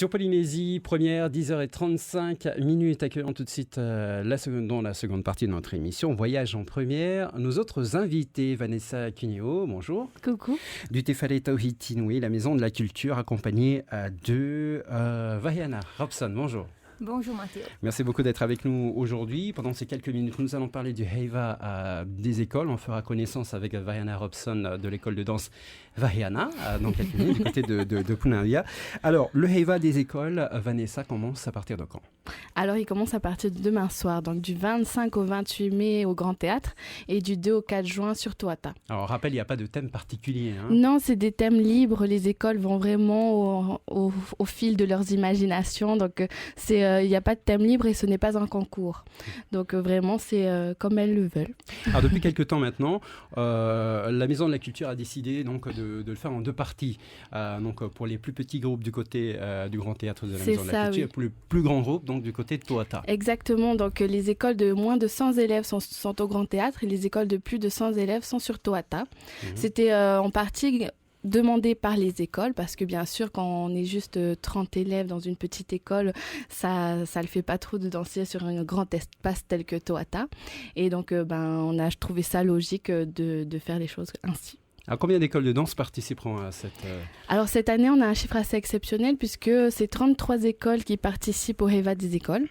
Sur Polynésie, première, 10h35, accueillons tout de suite dans la seconde partie de notre émission, Voyage en première. Nos autres invités, Vanessa Cuneo, bonjour. Coucou. Du Te Whare Tauhiti Nui, la maison de la culture, accompagnée de Vaiana Robson, bonjour. Bonjour Mathéo. Merci beaucoup d'être avec nous aujourd'hui. Pendant ces quelques minutes, nous allons parler du Heiva des écoles. On fera connaissance avec Vaiana Robson de l'école de danse Vaiana, dans quelques minutes, du côté de Punaria. Alors, le Heiva des écoles, Vanessa, commence à partir de quand ? Alors, il commence à partir de demain soir, donc du 25 au 28 mai au Grand Théâtre et du 2 au 4 juin sur Toata. Alors, rappel, il n'y a pas de thème particulier. Hein ? Non, c'est des thèmes libres. Les écoles vont vraiment au fil de leurs imaginations. Donc, il n'y a pas de thème libre et ce n'est pas un concours. Donc, vraiment, c'est comme elles le veulent. Alors, depuis quelques temps maintenant, la Maison de la Culture a décidé donc, de le faire en deux parties. Donc, pour les plus petits groupes du côté du Grand Théâtre de la Maison de la Culture, et pour les plus grands groupes donc, du côté de Toata. Exactement. Donc, les écoles de moins de 100 élèves sont au Grand Théâtre et les écoles de plus de 100 élèves sont sur Toata. C'était en partie demandé par les écoles parce que bien sûr quand on est juste 30 élèves dans une petite école, ça le fait pas trop de danser sur un grand espace tel que Toata et donc on a trouvé ça logique de faire les choses ainsi. Alors, combien d'écoles de danse participeront à cette... Alors, cette année, on a un chiffre assez exceptionnel puisque c'est 33 écoles qui participent au Heiva des écoles.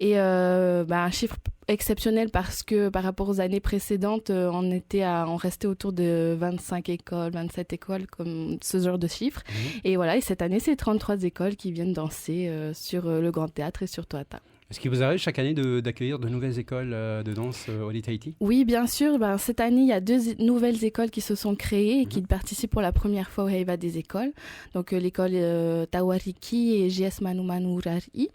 Et un chiffre exceptionnel parce que par rapport aux années précédentes, on restait autour de 25 écoles, 27 écoles, comme ce genre de chiffres. Et voilà, et cette année, c'est 33 écoles qui viennent danser sur le Grand Théâtre et sur Toata. Est-ce qu'il vous arrive chaque année d'accueillir de nouvelles écoles de danse au Tahiti ? Oui, bien sûr. Cette année, il y a 2 nouvelles écoles qui se sont créées et qui participent pour la première fois au Heiva des écoles. Donc, l'école Tawariki et JS Manu Manu Rari.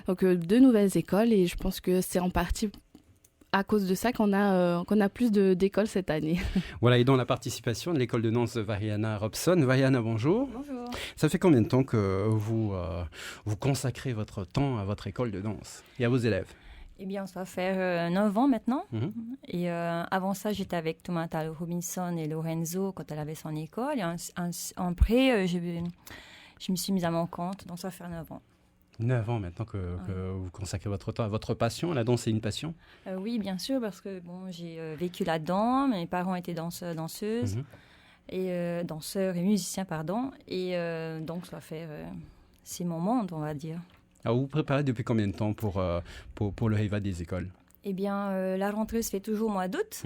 Donc, 2 nouvelles écoles et je pense que c'est en partie à cause de ça qu'on a plus d'écoles cette année. Voilà, et dans la participation de l'école de danse de Vaiana Robson. Vaiana, bonjour. Bonjour. Ça fait combien de temps que vous consacrez votre temps à votre école de danse et à vos élèves ? Eh bien, ça va faire 9 ans maintenant. Et avant ça, j'étais avec Tomata Robinson et Lorenzo quand elle avait son école. Et après, je me suis mise à mon compte, donc ça va faire 9 ans. 9 ans maintenant que vous consacrez votre temps à votre passion. La danse, c'est une passion ? Oui, bien sûr, parce que j'ai vécu là-dedans. Mes parents étaient danseuses, et danseurs et musiciens, pardon. Et donc, ça va faire... c'est mon monde, on va dire. Alors, vous vous préparez depuis combien de temps pour le Heiva des écoles ? Eh bien, la rentrée se fait toujours au mois d'août.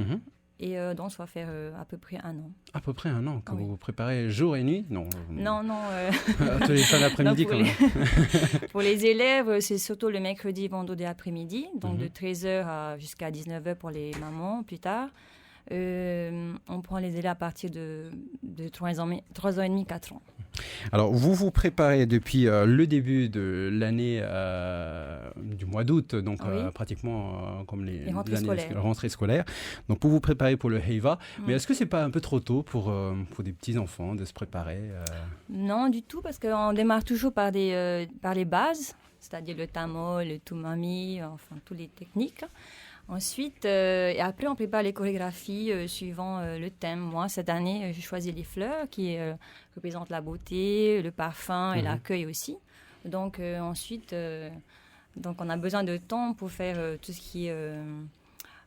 Et donc, ça va faire à peu près 1 an. À peu près 1 an, que vous vous préparez jour et nuit ? Non. Non. Tous les fins d'après-midi, quand même. Pour les élèves, c'est surtout le mercredi, vendredi après-midi, donc de 13h jusqu'à 19h pour les mamans plus tard. On prend les élèves à partir de 3 ans et demi, 4 ans. Alors, vous vous préparez depuis le début de l'année du mois d'août, donc pratiquement comme les rentrées scolaires. Donc, pour vous préparer pour le Heiva. Mais est-ce que c'est pas un peu trop tôt pour des petits-enfants de se préparer Non, du tout, parce qu'on démarre toujours par les bases, c'est-à-dire le tamo, le tumami, enfin, toutes les techniques. Ensuite, et après, on prépare les chorégraphies suivant le thème. Moi, cette année, j'ai choisi les fleurs qui représentent la beauté, le parfum et l'accueil aussi. Donc, ensuite, on a besoin de temps pour faire tout ce qui est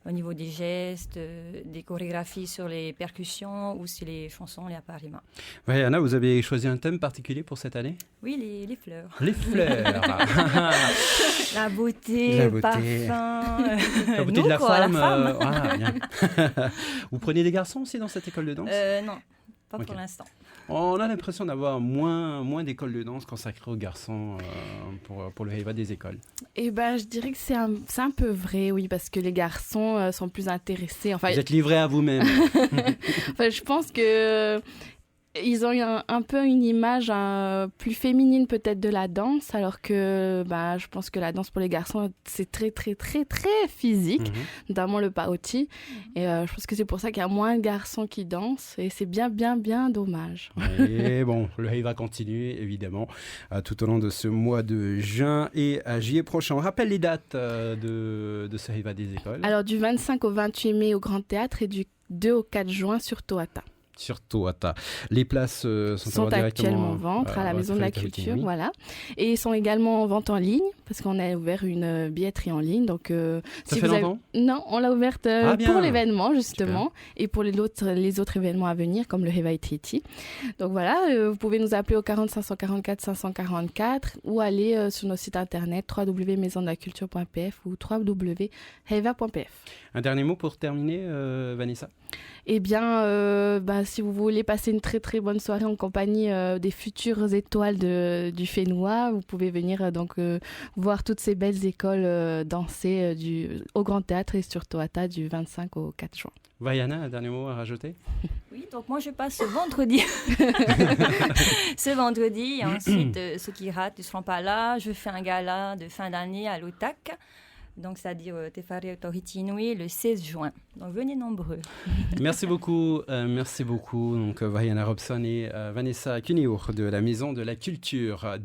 au niveau des gestes, des chorégraphies sur les percussions ou sur les chansons, les apparements. Vaiana, vous avez choisi un thème particulier pour cette année ? Oui, les fleurs. Les fleurs. La beauté, le parfum. La beauté de la femme. Bien. Vous prenez des garçons aussi dans cette école de danse ? Non, pas pour l'instant. On a l'impression d'avoir moins d'écoles de danse consacrées aux garçons pour le Heiva des écoles. Eh ben, je dirais que c'est un peu vrai, oui, parce que les garçons sont plus intéressés. Enfin, vous êtes livrés à vous-même. Enfin, je pense que ils ont un peu une image plus féminine peut-être de la danse, alors que je pense que la danse pour les garçons, c'est très, très, très, très physique, notamment le paoti. Et je pense que c'est pour ça qu'il y a moins de garçons qui dansent, et c'est bien, bien, bien dommage. Et bon, le Heiva continue, évidemment, tout au long de ce mois de juin et juillet prochain. On rappelle les dates de ce Heiva des écoles. Alors, du 25 au 28 mai au Grand Théâtre et du 2 au 4 juin sur Toata. Sur Toata. Les places sont actuellement en vente à la Maison de la Culture, voilà. Et sont également en vente en ligne, parce qu'on a ouvert une billetterie en ligne. Donc, ça fait longtemps ? Non, on l'a ouverte pour l'événement, justement, et pour les autres événements à venir, comme le Hevaï Triti. Donc voilà, vous pouvez nous appeler au 40 544 544 ou aller sur nos sites internet www.maisondelaculture.pf ou www.heva.pf. Un dernier mot pour terminer, Vanessa ? Eh bien, si vous voulez passer une très très bonne soirée en compagnie des futures étoiles du Fénois, vous pouvez venir voir toutes ces belles écoles danser au Grand Théâtre et sur Toata du 25 au 4 juin. Vaiana, un dernier mot à rajouter ? Oui, donc moi je passe ce vendredi. Ce vendredi, et ensuite ceux qui ratent ne seront pas là. Je fais un gala de fin d'année à l'OTAC. Donc, c'est-à-dire Tefare Autority Inouï le 16 juin. Donc, venez nombreux. Merci beaucoup. Donc, Vaiana Robson et Vanessa Cuniour de la Maison de la Culture.